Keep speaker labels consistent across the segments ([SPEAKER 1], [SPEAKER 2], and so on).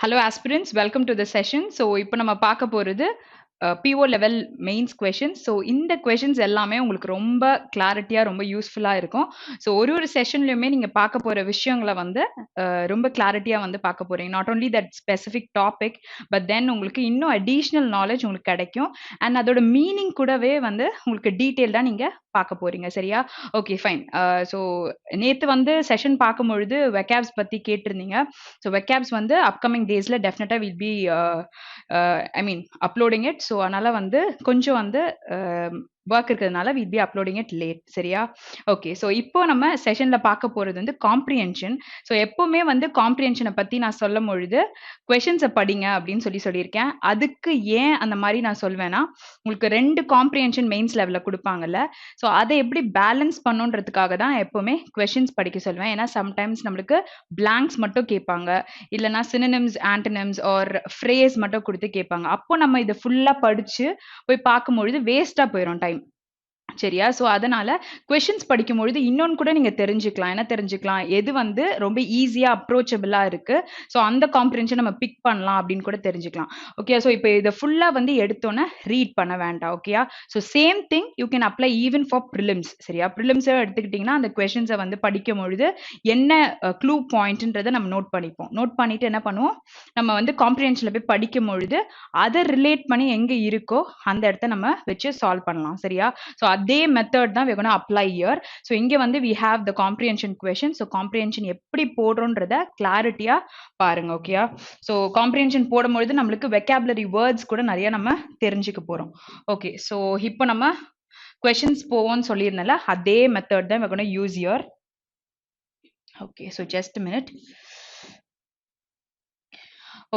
[SPEAKER 1] Hello aspirants, welcome to the session. So இப்போ நம்ம பார்க்க போறது PO level mains questions. So இந்த questions எல்லாமே உங்களுக்கு ரொம்ப கிளாரிட்டியா ரொம்ப யூஸ்ஃபுல்லா இருக்கும். ஸோ ஒரு செஷன்லயுமே நீங்க பார்க்க போற விஷயங்களை வந்து ரொம்ப கிளாரிட்டியா வந்து பார்க்க போறீங்க. Not only that specific topic but then உங்களுக்கு இன்னும் அடிஷ்னல் நாலேஜ் உங்களுக்கு கிடைக்கும். அண்ட் அதோட மீனிங் கூடவே வந்து உங்களுக்கு டீட்டெயில்டா நீங்க பார்க்க போறீங்க. சரியா? Okay fine. ஸோ நேத்து வந்து செஷன் பார்க்கும்பொழுது வெக்காப்ஸ் பத்தி கேட்டிருந்தீங்க. ஸோ வெக்காப்ஸ் வந்து அப்கமிங் டேஸ்ல டெஃபினட்டா will be uploading it. So அதனால வந்து கொஞ்சம் வந்து ஒர்க் இருக்கிறதுனால will be uploading it late. சரியா? ஓகே. ஸோ இப்போ நம்ம செஷன்ல பார்க்க போறது வந்து காம்ப்ரிஹென்ஷன். ஸோ எப்பவுமே வந்து காம்ப்ரிஹென்ஷனை பத்தி நான் சொல்லும் பொழுது கொஷின்ஸை படிங்க அப்படின்னு சொல்லியிருக்கேன். அதுக்கு ஏன் அந்த மாதிரி நான் சொல்வேன்னா, உங்களுக்கு 2 காம்ப்ரிஹென்ஷன் மெயின்ஸ் லெவலில் கொடுப்பாங்கல்ல. ஸோ அதை எப்படி பேலன்ஸ் பண்ணுன்றதுக்காக தான் எப்பவுமே கொஷின்ஸ் படிக்க சொல்வேன். ஏன்னா சம்டைம்ஸ் நம்மளுக்கு பிளாங்க்ஸ் மட்டும் கேட்பாங்க, இல்லைன்னா சினனிம்ஸ் ஆன்டனிம்ஸ் ஆர் ஃப்ரேஸ் மட்டும் கொடுத்து கேட்பாங்க. அப்போ நம்ம இதை ஃபுல்லா படிச்சு போய் பார்க்கும்பொழுது வேஸ்டா போயிடும் டைம். சரியா? ஸோ அதனால கொஷின்ஸ் படிக்கும்பொழுது இன்னொன்று கூட நீங்க தெரிஞ்சுக்கலாம். என்ன தெரிஞ்சுக்கலாம்? எது வந்து ரொம்ப ஈஸியா அப்ரோச்சபிளா இருக்கு, ஸோ அந்த காம்ப்ரிஹென்ஷன் நம்ம பிக் பண்ணலாம் அப்படின்னு கூட தெரிஞ்சுக்கலாம். ஓகே. ஸோ இப்போ இதை ஃபுல்லா வந்து எடுத்தோன்னே ரீட் பண்ண வேண்டாம். ஓகேயா? So same thing you can apply even for prelims. சரியா? ப்ரிலிம்ஸை எடுத்துக்கிட்டிங்கன்னா அந்த கொஷின்ஸை வந்து படிக்கும் பொழுது என்ன க்ளூ பாயிண்ட்ன்றதை நம்ம நோட் பண்ணிப்போம். நோட் பண்ணிட்டு என்ன பண்ணுவோம், நம்ம வந்து காம்ப்ரிஹென்ஷன்ல போய் படிக்கும் பொழுது அதை ரிலேட் பண்ணி எங்க இருக்கோ அந்த இடத்த நம்ம வச்சு சால்வ் பண்ணலாம். சரியா? ஸோ அதே மெத்தட் தான் we're going to apply here. So இங்க வந்து we have the comprehension question. So comprehension எப்படி போடுறோன்றத கிளாரிட்டியா பாருங்க. ஓகேயா? ஸோ comprehension போடும்பொழுது நம்மளுக்கு vocabulary words கூட நிறைய நம்ம தெரிஞ்சுக்க போறோம். ஓகே. ஸோ இப்போ நம்ம questions போவோம்னு சொல்லியிருந்தல அதே மெத்தட் தான் we're going to use here. Okay. So just a minute.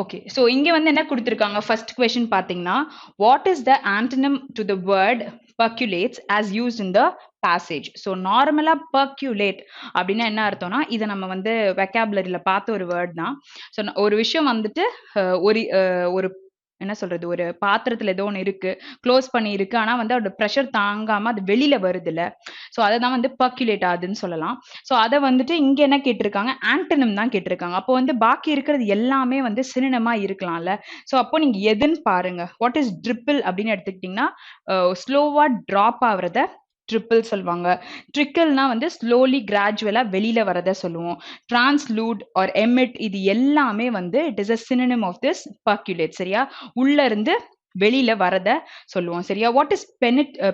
[SPEAKER 1] Okay. So இங்க வந்து என்ன கொடுத்துருக்காங்க, ஃபர்ஸ்ட் கொஸ்டின் பார்த்தீங்கன்னா, what is the antonym to the word percolates as used in the passage. So நார்மலா percolate அப்படின்னா என்ன அர்த்தம்னா, இதை நம்ம வந்து வெக்காபுலரியில பார்த்த ஒரு வேர்ட் தான். ஸோ ஒரு விஷயம் வந்துட்டு ஒரு என்ன சொல்றது, ஒரு பாத்திரத்துல ஏதோ ஒன்று இருக்கு, க்ளோஸ் பண்ணி இருக்கு, ஆனா வந்து அதோட ப்ரெஷர் தாங்காம அது வெளியில வருது இல்ல, ஸோ அதை தான் வந்து பர்க்குலேட் ஆகுதுன்னு சொல்லலாம். ஸோ அதை வந்துட்டு இங்க என்ன கேட்டிருக்காங்க, ஆன்டனிம் தான் கேட்டிருக்காங்க. அப்போ வந்து பாக்கி இருக்கிறது எல்லாமே வந்து சினோனிமா இருக்கலாம்ல. ஸோ அப்போ நீங்க எதுன்னு பாருங்க. வாட் இஸ் ட்ரிப்பிள் அப்படின்னு எடுத்துக்கிட்டீங்கன்னா, ஸ்லோவா டிராப் ஆகுறத ட்ரிப்பிள் சொல்லுவாங்க. ட்ரிக்கிள்னா வந்து ஸ்லோலி கிராஜுவலா வெளியில வரத சொல்லுவோம். டிரான்ஸ்லூட் ஆர் எமிட் இது எல்லாமே வந்து it is a synonym of this percolate. சரியா? உள்ள இருந்து வெளியில வரத சொல்லுவோம். சரியா? வாட் இஸ்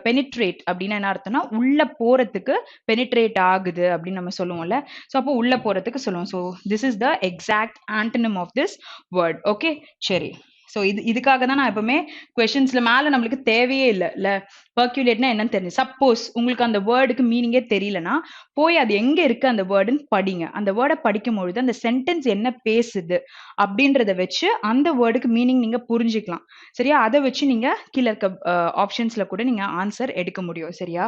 [SPEAKER 1] பெனிட்ரேட் அப்படின்னா என்ன அர்த்தம்னா, உள்ள போறதுக்கு பெனிட்ரேட் ஆகுது அப்படின்னு நம்ம சொல்லுவோம்ல. ஸோ அப்போ உள்ள போறதுக்கு சொல்லுவோம். So this is the exact antonym of this word. Okay, சரி. ஸோ இதுக்காக தான் நான் எப்பவுமே கொஸ்டின்ஸ்ல மேல நம்மளுக்கு தேவையே இல்லை பர்க்குலேட்னா என்னன்னு தெரியும். சப்போஸ் உங்களுக்கு அந்த வேர்டுக்கு மீனிங்கே தெரியலனா போய் அது எங்க இருக்கு அந்த வேர்டுன்னு படிங்க. அந்த வேர்டை படிக்கும் பொழுது அந்த சென்டென்ஸ் என்ன பேசுது அப்படின்றத வச்சு அந்த வேர்டுக்கு மீனிங் நீங்க புரிஞ்சுக்கலாம். சரியா? அதை வச்சு நீங்க கீழே இருக்க ஆப்ஷன்ஸ்ல கூட நீங்க ஆன்சர் எடுக்க முடியும். சரியா?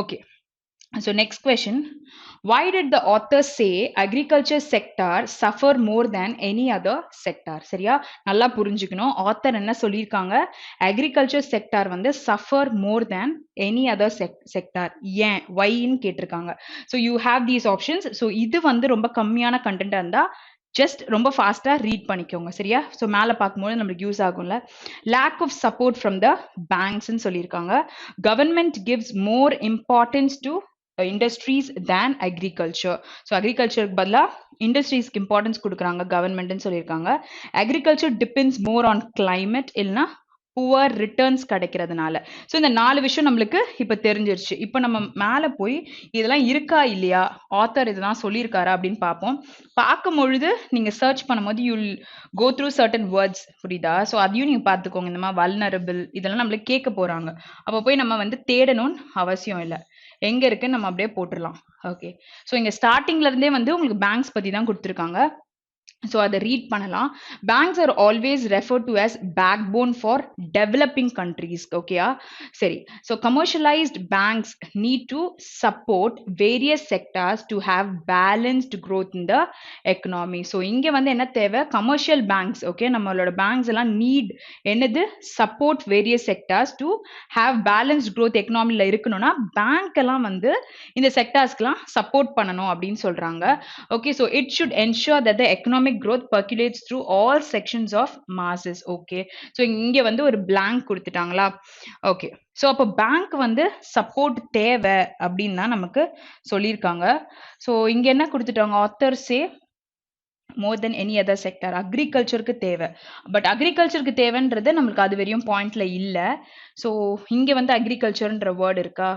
[SPEAKER 1] Okay. So next question, why did the author say agriculture sector suffer more than any other sector? சரியா? நல்லா புரிஞ்சுக்கணும். author என்ன சொல்லியிருக்காங்க, agriculture sector வந்து suffer more than any other sector. ஏன், whyன்னு கேட்டிருக்காங்க. So you have these options. So இது வந்து ரொம்ப கம்மியான கண்டென்ட் இருந்தா ஜஸ்ட் ரொம்ப ஃபாஸ்டா ரீட் பண்ணிக்கோங்க. சரியா? ஸோ மேலே பார்க்கும்போது நம்மளுக்கு யூஸ் ஆகும்ல. Lack of support from the பேங்க்ஸ்ன்னு சொல்லியிருக்காங்க. Government gives more importance to industries than agriculture. So அக்ரிகல்ச்சருக்கு பதிலாக இண்டஸ்ட்ரீஸ்க்கு இம்பார்ட்டன்ஸ் கொடுக்குறாங்க கவர்மெண்ட்னு சொல்லியிருக்காங்க. Agriculture depends more on climate, இல்லைன்னா புவர் ரிட்டர்ன்ஸ் கிடைக்கிறதுனால. ஸோ இந்த 4 விஷயம் நம்மளுக்கு இப்போ தெரிஞ்சிருச்சு. இப்போ நம்ம மேலே போய் இதெல்லாம் இருக்கா இல்லையா, ஆத்தர் இதெல்லாம் சொல்லியிருக்காரா அப்படின்னு பார்ப்போம். பார்க்கும் பொழுது நீங்கள் சர்ச் பண்ணும்போது you'll go through certain words. புரியுதா? ஸோ அதையும் நீங்கள் பார்த்துக்கோங்க. இந்த மாதிரி வல்னரபிள் இதெல்லாம் நம்மளுக்கு கேட்க போகிறாங்க. அப்போ போய் நம்ம வந்து தேடணும்னு அவசியம் இல்லை. எங்கே இருக்குன்னு நம்ம அப்படியே போட்டுடலாம். ஓகே. ஸோ இங்கே ஸ்டார்டிங்ல இருந்தே வந்து உங்களுக்கு பேங்க்ஸ் பற்றி தான் கொடுத்துருக்காங்க. ஸோ அதை ரீட் பண்ணலாம். Banks are always refer to as backbone for developing countries. ஓகேயா? சரி. So commercialised banks need to support various sectors to have balanced growth in the economy. So இங்கே வந்து என்ன தேவை, கமர்ஷியல் பேங்க்ஸ். ஓகே, நம்மளோட banks எல்லாம் need என்னது, support various sectors to have balanced growth எக்கனாமியில் இருக்கணும்னா பேங்க் எல்லாம் வந்து இந்த செக்டார்ஸ்க்கெல்லாம் சப்போர்ட் பண்ணணும் அப்படின்னு சொல்றாங்க. Okay. So it should ensure that the economic economic growth percolates through all sections of masses. Okay, so இங்க வந்து ஒரு blank கொடுத்துட்டாங்களா? Okay, so அப்போ பேங்க் வந்து சப்போர்ட் தேவை அப்படின்னு தான் நமக்கு சொல்லியிருக்காங்க. ஸோ இங்க என்ன கொடுத்துட்டாங்க? ஆத்தர்ஸே more than any other sector அக்ரிகல்ச்சருக்கு தேவை. பட் அக்ரிகல்ச்சருக்கு தேவைன்றது நம்மளுக்கு அது வரையும் பாயிண்ட்ல இல்ல. ஸோ இங்க வந்து அக்ரிகல்ச்சர்ன்ற வேர்ட் இருக்கா?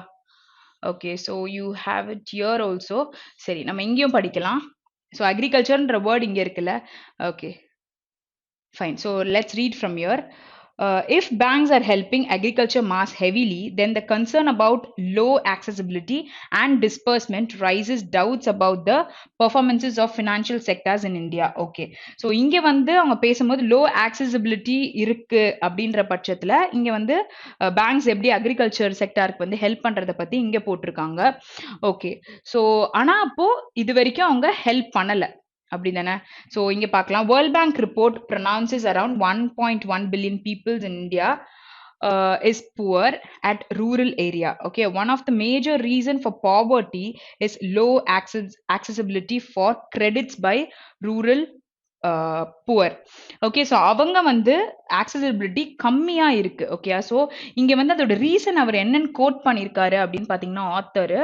[SPEAKER 1] Okay, so you have it here also. சரி, நம்ம இங்கேயும் படிக்கலாம். ஸோ அக்ரிகல்ச்சர்ன்ற வேர்ட் இங்க இருக்குல்ல. Okay, fine. So let's read from here. If banks are helping agriculture mass heavily, then the concern about low accessibility and disbursement raises doubts about the performances of financial sectors in India. Okay. So இங்க வந்து அவங்க பேசும்போது low accessibility இருக்கு அப்படின்ற பட்சத்துல இங்க வந்து banks எப்படி agriculture sectorக்கு வந்து help பண்றத பத்தி இங்க போட்டிருக்காங்க. Okay. So ஆனா அப்போ இது வரைக்கும் அவங்க help பண்ணல. அப்படிதானே? ஸோ இங்க பார்க்கலாம். World bank report pronounces around 1.1 billion people in India is poor at rural area. Okay, one of the major reason for poverty is low accessibility for credits by rural poor. Okay, so அவங்க வந்து accessibility கம்மியா இருக்கு. Okay, so இங்க வந்து அதோட reason அவர் என்னன்னு code பண்ணியிருக்காரு அப்படின்னு பார்த்தீங்கன்னா, ஆத்தர்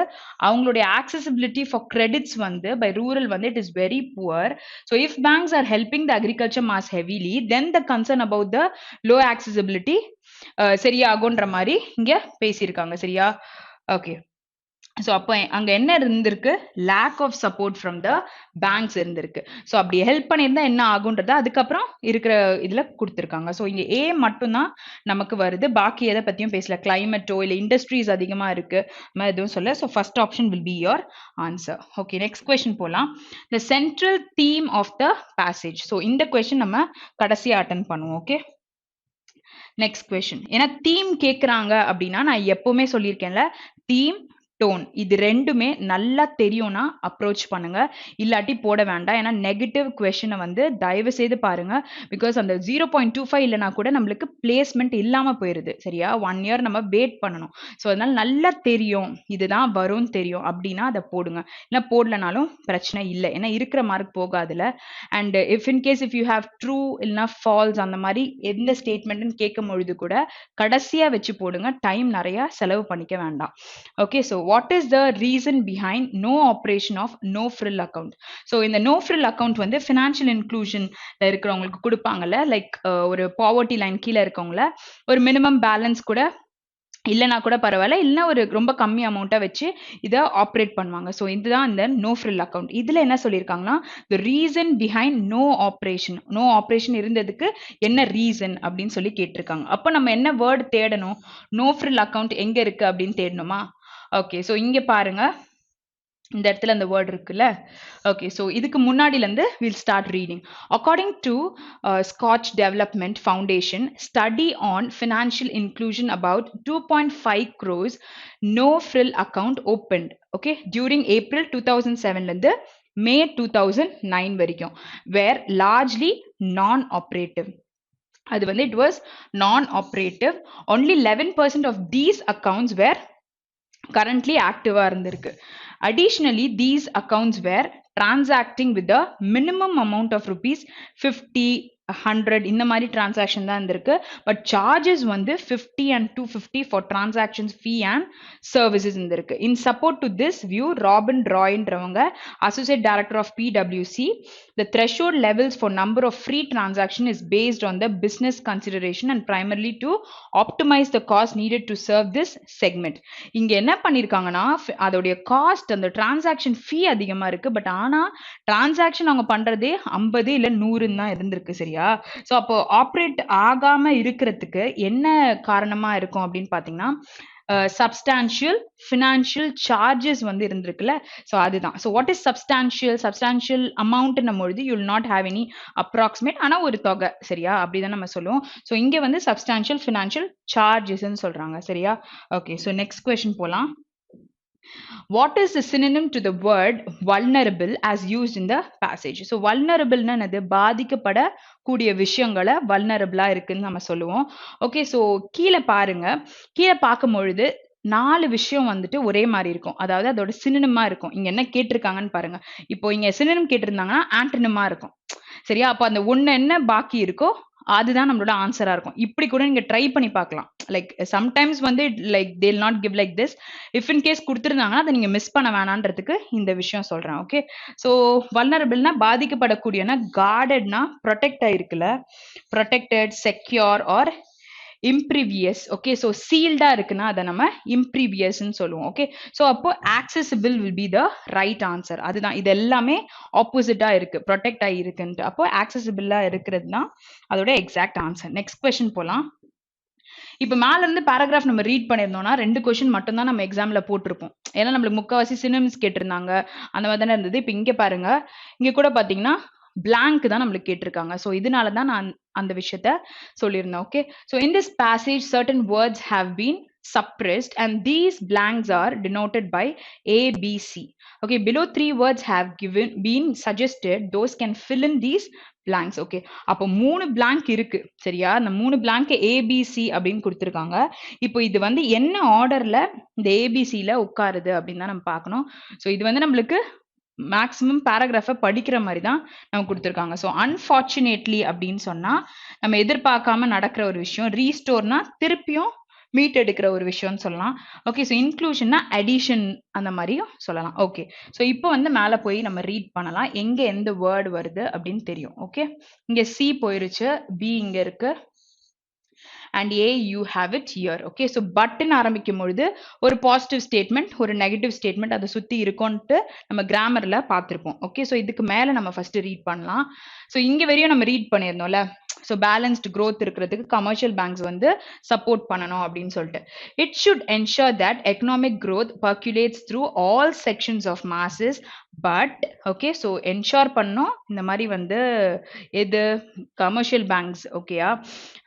[SPEAKER 1] அவங்களுடைய ஆக்சசிபிலிட்டி ஃபார் கிரெடிட்ஸ் வந்து பை ரூரல் வந்து it is very poor. So if banks are helping the agriculture mass heavily then the concern about the low accessibility சரியாகுன்ற மாதிரி இங்க பேசியிருக்காங்க. சரியா? ஓகே, ஸோ அப்போ அங்கே என்ன இருந்திருக்கு? Lack of support from the banks இருந்திருக்கு. ஸோ அப்படி ஹெல்ப் பண்ணியிருந்தா என்ன ஆகுன்றத அதுக்கப்புறம் இருக்கிற இதில் கொடுத்துருக்காங்க. ஸோ இங்கே ஏ மட்டும்தான் நமக்கு வருது, பாக்கி எதை பற்றியும் பேசல. கிளைமேட்டோ இல்லை இண்டஸ்ட்ரீஸ் அதிகமாக இருக்கு மாதிரி எதுவும் சொல்ல. So first option will be your answer. Okay, next question போகலாம். The central theme of the passage. So இந்த கொஸ்டின் நம்ம கடைசியாக அட்டன் பண்ணுவோம். Okay, next question. ஏன்னா தீம் கேட்குறாங்க அப்படின்னா நான் எப்பவுமே சொல்லியிருக்கேன்ல, தீம் டோன் இது ரெண்டுமே நல்லா தெரியும்னா அப்ரோச் பண்ணுங்க, இல்லாட்டி போட வேண்டாம். ஏன்னா நெகட்டிவ் கொஸ்டினை வந்து தயவு செய்து பாருங்க. பிகாஸ் அந்த 0.25 இல்லைனா கூட நம்மளுக்கு பிளேஸ்மெண்ட் இல்லாம போயிருது. சரியா? 1 இயர் நம்ம வெயிட் பண்ணணும். ஸோ அதனால நல்லா தெரியும், இதுதான் வரும்னு தெரியும் அப்படின்னா அதை போடுங்க. இல்லை போடலனாலும் பிரச்சனை இல்லை, ஏன்னா இருக்கிற மார்க் போகாதுல. And if in case if you have true இல்லைனா ஃபால்ஸ் அந்த மாதிரி எந்த ஸ்டேட்மெண்ட்னு கேட்கும் பொழுது கூட கடைசியா வச்சு போடுங்க, டைம் நிறைய செலவு பண்ணிக்க வேண்டாம். Okay, so what is the reason behind no operation of no frill account? So இந்த no frill account வந்து financial inclusion இருக்கிறவங்களுக்கு கொடுப்பாங்கல்ல, லைக் ஒரு poverty line கீழே இருக்கவங்கள ஒரு minimum balance கூட இல்லைனா கூட பரவாயில்ல, இல்லைன்னா ஒரு ரொம்ப கம்மி அமௌண்ட்டை வச்சு இதை ஆப்ரேட் பண்ணுவாங்க. ஸோ இதுதான் இந்த நோ ஃப்ரில் அக்கௌண்ட். இதில் என்ன சொல்லியிருக்காங்கன்னா, the reason behind no operation இருந்ததுக்கு என்ன ரீசன் அப்படின்னு சொல்லி கேட்டிருக்காங்க. அப்போ நம்ம என்ன வேர்டு தேடணும்? நோ ஃப்ரில் அக்கௌண்ட் எங்கே இருக்கு அப்படின்னு தேடணுமா? ஓகே, ஸோ இங்கே பாருங்க, இந்த இடத்துல அந்த வேர்ட் இருக்குல்ல. ஓகே, ஸோ இதுக்கு முன்னாடிலேருந்து will start reading. According to Scotch development foundation study on financial inclusion about 2.5 crores no frill account opened. Okay, during April 2007லேருந்து மே 2009 வரைக்கும் வேர் லார்ஜ்லி நான் ஆப்ரேட்டிவ். அது வந்து it was non operative. Only 11% of these accounts were currently active இருந்திருக்கு. Additionally, these accounts were transacting with the minimum amount of rupees 50, 100 இந்த மாதிரி transaction தான் இருந்திருக்கு. But charges வந்து 50 and 250 for transactions fee and services இருந்திருக்கு. In support to this view, Robin ராய்ன்றவங்க associate director of PwC, the threshold levels for number of free transaction is based on the business consideration and primarily to optimize the cost needed to serve this segment. இங்க என்ன பண்ணிருக்காங்கன்னா, அதோடைய cost அந்த transaction ஃபீ அதிகமா இருக்கு. But ஆனா transaction அவங்க பண்றதே 50 இல்ல 100 தான் இருந்திருக்கு. சரியா? சோ அப்போ ஆப்ரேட் ஆகாம இருக்கிறதுக்கு என்ன காரணமா இருக்கும் அப்படின்னு பாத்தீங்கன்னா, substantial financial charges வந்து இருந்திருக்குல்ல. ஸோ அதுதான். So what is substantial amount நம்மொழுது you will not have any approximate, ஆனால் ஒரு தொகை. சரியா? அப்படிதான் நம்ம சொல்லுவோம். ஸோ இங்கே வந்து சப்ஸ்டான்ஷியல் ஃபினான்ஷியல் சார்ஜஸ்ன்னு சொல்றாங்க. சரியா? ஓகே, ஸோ நெக்ஸ்ட் கொஸ்டின் போலாம். What is the synonym to the word vulnerable as used in the passage? So vulnerable னா என்னது? பாதிக்கப்படக்கூடிய விஷயங்களை vulnerable இருக்குன்னு நம்ம சொல்லுவோம். ஓகே, ஸோ கீழே பாருங்க. கீழே பார்க்கும் பொழுது 4 விஷயம் வந்துட்டு ஒரே மாதிரி இருக்கும். அதாவது அதோட சினினமா இருக்கும். இங்க என்ன கேட்டிருக்காங்கன்னு பாருங்க. இப்போ இங்க சினினம் கேட்டிருந்தாங்கன்னா ஆன்டனிமா இருக்கும். சரியா? அப்ப அந்த ஒண்ணு என்ன பாக்கி இருக்கோ அதுதான் நம்மளோட ஆன்சரா இருக்கும். இப்படி கூட நீங்க ட்ரை பண்ணி பார்க்கலாம். லைக் சம்டைம்ஸ் வந்து like they will not give like this. If in case குடுத்திருந்தாங்கன்னா அத நீங்க மிஸ் பண்ண வேணான்றதுக்கு இந்த விஷயம் சொல்றேன். ஓகே. ஸோ வல்னரபிள்னா பாதிக்கப்படக்கூடியனா, கார்டட்னா ப்ரொடெக்ட் ஆயிருக்குல்ல, protected, secure or impervious. Okay. So சீல்டா இருக்குன்னா அதை நம்ம இம்ப்ரீவியஸ்ன்னு சொல்லுவோம். ஓகே. ஸோ அப்போ accessible will be the right answer. அதுதான் இது எல்லாமே ஆப்போசிட்டா இருக்கு, ப்ரொடெக்ட் ஆகி இருக்குன்ட்டு. அப்போ ஆக்சசிபிளா இருக்கிறது தான் அதோட எக்ஸாக்ட் ஆன்சர். நெக்ஸ்ட் கொஸ்டின் போலாம். இப்ப மேல இருந்து பேராகிராஃப் நம்ம ரீட் பண்ணியிருந்தோம்னா 2 கொஸ்டின் மட்டும் தான் நம்ம எக்ஸாம்ல போட்டிருப்போம். ஏன்னா நம்மளுக்கு முக்காவாசி சினோனிம்ஸ் கேட்டிருந்தாங்க, அந்த மாதிரி தானே இருந்தது. இப்ப இங்க பாருங்க, இங்க கூட பாத்தீங்கன்னா blank தான் நம்மளுக்கு கேட்டிருக்காங்க. ஸோ இதனால தான் நான் அந்த விஷயத்த சொல்லியிருந்தேன். Okay. So in this passage certain words have been suppressed and these blanks are denoted by A, B, C. Okay, below 3 words have been suggested, those can fill in these blanks. Okay, அப்போ 3 blank இருக்கு சரியா? அந்த 3 blank ABC அப்படின்னு கொடுத்திருக்காங்க. இப்போ இது வந்து என்ன ஆர்டர்ல இந்த ABCல உட்காருது அப்படின்னு தான் நம்ம பார்க்கணும். ஸோ இது வந்து நம்மளுக்கு மேக்ஸிமம் பேராகிராஃபை படிக்கிற மாதிரி தான் நம்ம கொடுத்துருக்காங்க. ஸோ அன்ஃபார்ச்சுனேட்லி அப்படின்னு சொன்னா நம்ம எதிர்பார்க்காம நடக்கிற ஒரு விஷயம். ரீஸ்டோர்னா திருப்பியும் மீட் எடுக்கிற ஒரு விஷயம்னு சொல்லலாம். ஓகே. ஸோ இன்க்ளூஷன்னா அடிஷன் அந்த மாதிரியும் சொல்லலாம். ஓகே. ஸோ இப்போ வந்து மேலே போய் நம்ம ரீட் பண்ணலாம், எங்கே எந்த வேர்டு வருது அப்படின்னு தெரியும். ஓகே. இங்கே சி போயிருச்சு, பி இங்கே இருக்கு, and A you have it here. Okay, so button ஆரம்பிக்கும் பொழுது ஒரு பாசிட்டிவ் ஸ்டேட்மெண்ட், ஒரு நெகட்டிவ் ஸ்டேட்மெண்ட் அதை சுத்தி இருக்கும்ட்டு நம்ம கிராமர்ல பார்த்திருப்போம். ஓகே. ஸோ இதுக்கு மேல நம்ம ஃபர்ஸ்ட் ரீட் பண்ணலாம். ஸோ இங்க வரையும் நம்ம ரீட் பண்ணியிருந்தோம்ல, ஸோ பேலன்ஸ்டு growth இருக்கிறதுக்கு கமர்ஷியல் பேங்க்ஸ் வந்து சப்போர்ட் பண்ணணும் அப்படின்னு சொல்லிட்டு. It should ensure that economic growth percolates through all sections of masses, but okay. So ensure பண்ணோம் இந்த மாதிரி வந்து எது கமர்ஷியல் பேங்க்ஸ். ஓகேயா?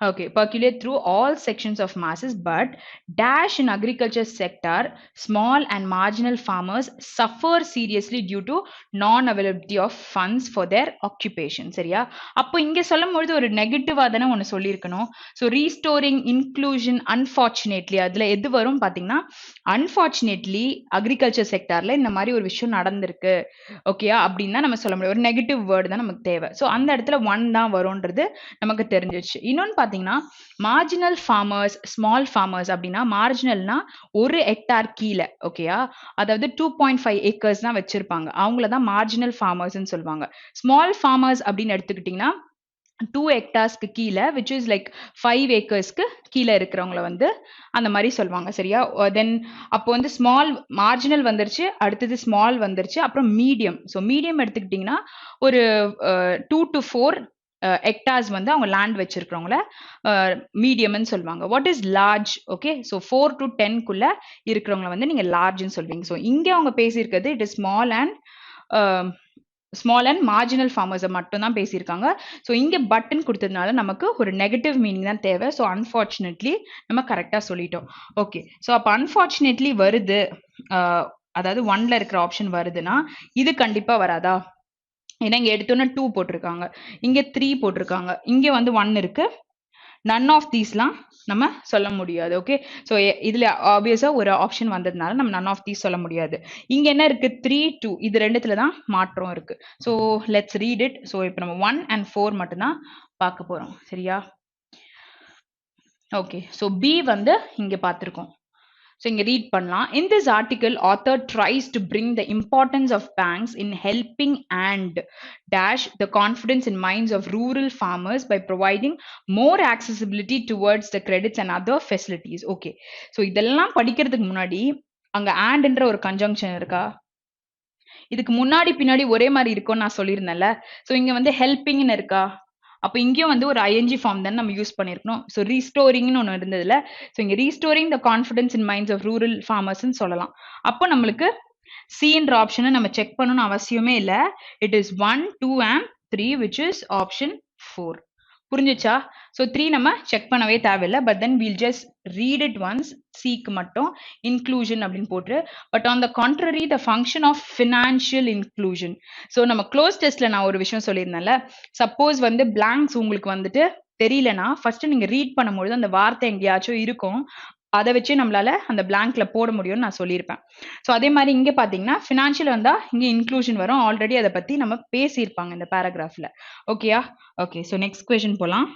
[SPEAKER 1] Okay. percolate through all sections of masses, but dash in agriculture sector small and marginal farmers suffer seriously due to non availability of funds for their occupation. சரியா? அப்போ இங்க சொல்லும்போது ஒரு நெகட்டிவா தானே ஒன்று சொல்லியிருக்கணும். ஸோ ரீஸ்டோரிங், இன்க்ளூஷன், அன்ஃபார்ச்சுனேட்லி அதுல எது வரும் பார்த்தீங்கன்னா, அன்ஃபார்ச்சுனேட்லி அக்ரிகல்ச்சர் செக்டார்ல இந்த மாதிரி ஒரு விஷயம் நடந்திருக்கு. ஓகேயா? அப்படின்னு தான் நம்ம சொல்ல முடியும். ஒரு நெகட்டிவ் வேர்டு தான் நமக்கு தேவை. ஸோ அந்த இடத்துல 1 தான் வரும்ன்றது நமக்கு தெரிஞ்சிச்சு. இன்னொன்னு பார்த்தீங்கன்னா, மார்ஜினல் ஃபார்மர்ஸ், ஸ்மால் ஃபார்மர்ஸ் அப்படின்னா, மார்ஜினல்னா 1 ஹெக்டார் கீழே. ஓகேயா? அதாவது 2.5 ஏக்கர்ஸ் தான் வச்சிருப்பாங்க, அவங்கள தான் மார்ஜினல் ஃபார்மர்ஸ்ன்னு சொல்லுவாங்க. ஸ்மால் ஃபார்மர்ஸ் அப்படின்னு எடுத்துக்கிட்டிங்கன்னா 2 ஹெக்டார்ஸ்க்கு கீழே, விச் இஸ் லைக் 5 ஏக்கர்ஸ்க்கு கீழே இருக்கிறவங்கள வந்து அந்த மாதிரி சொல்லுவாங்க. சரியா? தென் அப்போ வந்து ஸ்மால், மார்ஜினல் வந்துருச்சு, அடுத்தது ஸ்மால் வந்துருச்சு, அப்புறம் மீடியம். ஸோ மீடியம் எடுத்துக்கிட்டிங்கன்னா ஒரு 2 to 4 ஹெக்டார்ஸ் வந்து அவங்க லேண்ட் வச்சிருக்கிறவங்கள மீடியம்னு சொல்லுவாங்க. What is large? Okay. So 4 to 10க்குள்ள இருக்கிறவங்கள வந்து நீங்க லார்ஜ்னு சொல்வீங்க. ஸோ இங்கே அவங்க பேசியிருக்கிறது it is small and marginal ஃபார்மர்ஸை மட்டும் தான் பேசியிருக்காங்க. ஸோ இங்கே பட்டன் கொடுத்ததுனால நமக்கு ஒரு நெகட்டிவ் மீனிங் தான் தேவை. ஸோ அன்ஃபார்ச்சுனேட்லி நம்ம கரெக்டாக சொல்லிட்டோம். ஓகே. ஸோ அப்போ அன்ஃபார்ச்சுனேட்லி வருது, அதாவது 1ல இருக்கிற ஆப்ஷன் வருதுன்னா இது கண்டிப்பா வராதா? ஏன்னா இங்க எடுத்தோன்னா 2 போட்டிருக்காங்க, இங்க 3 போட்டிருக்காங்க, இங்க வந்து 1 இருக்கு. நன் ஆஃப் தீஸ்லாம் நம்ம சொல்ல முடியாது. ஓகே. ஸோ இதுல ஆப்வியஸா ஒரு ஆப்ஷன் வந்ததுனால நம்ம நன் ஆஃப் தீஸ் சொல்ல முடியாது. இங்க என்ன இருக்கு? 3, 2 இது ரெண்டுத்துல தான் மாற்றம் இருக்கு. So let's read it. So இப்போ நம்ம 1 and 4 மட்டும்தான் பார்க்க போறோம். சரியா? ஓகே. ஸோ பி வந்து இங்க பார்த்திருக்கோம். So இங்க read பண்ணலாம். In this article, author tries to bring the importance of banks in helping and dash the confidence in minds of rural farmers by providing more accessibility towards the credits and other facilities. Okay. So இதெல்லாம் படிக்கிறதுக்கு முன்னாடி அங்க andன்ற ஒரு conjunction இருக்கா? இதுக்கு முன்னாடி பின்னாடி ஒரே மாதிரி இருக்கும்னு நான் சொல்லியிருந்தேன்ல. ஸோ இங்க வந்து ஹெல்பிங்னு இருக்கா? அப்போ இங்கேயும் வந்து ஒரு ஐஎன்ஜி ஃபார்ம் தானே நம்ம யூஸ் பண்ணியிருக்கணும். ஸோ ரீஸ்டோரிங்னு ஒன்று இருந்ததுல, ஸோ இங்கே restoring the confidence in minds of rural ஃபார்மர்ஸ்ன்னு சொல்லலாம். அப்போ நம்மளுக்கு சின்ற ஆப்ஷனை நம்ம செக் பண்ணணும்னு அவசியமே இல்லை. It is 1, 2 and 3 which is option 4. புரிஞ்சிச்சா? ஸோ 3 நம்ம செக் பண்ணவே தேவையில்லை. But then we'll just read it once. சிக்கு மட்டும் இன்க்ளூஷன் அப்படின்னு போட்டு, but on the contrary the function of financial inclusion. So நம்ம க்ளோஸ் டெஸ்ட்ல நான் ஒரு விஷயம் சொல்லியிருந்தேன்ல, சப்போஸ் வந்து பிளாங்க்ஸ் உங்களுக்கு வந்துட்டு தெரியலனா ஃபர்ஸ்ட் நீங்க ரீட் பண்ணும்பொழுது அந்த வார்த்தை எங்கேயாச்சும் இருக்கும், அதை வச்சு நம்மளால அந்த பிளாங்க்ல போட முடியும்னு நான் சொல்லியிருப்பேன். ஸோ அதே மாதிரி இங்க பாத்தீங்கன்னா ஃபினான்ஷியல் வந்தா இங்க இன்க்ளூஷன் வரும். ஆல்ரெடி அதை பத்தி நம்ம பேசியிருப்பாங்க இந்த பேராகிராஃப்ல. ஓகேயா? ஓகே, ஸோ நெக்ஸ்ட் கொஸ்டின் போலாம்.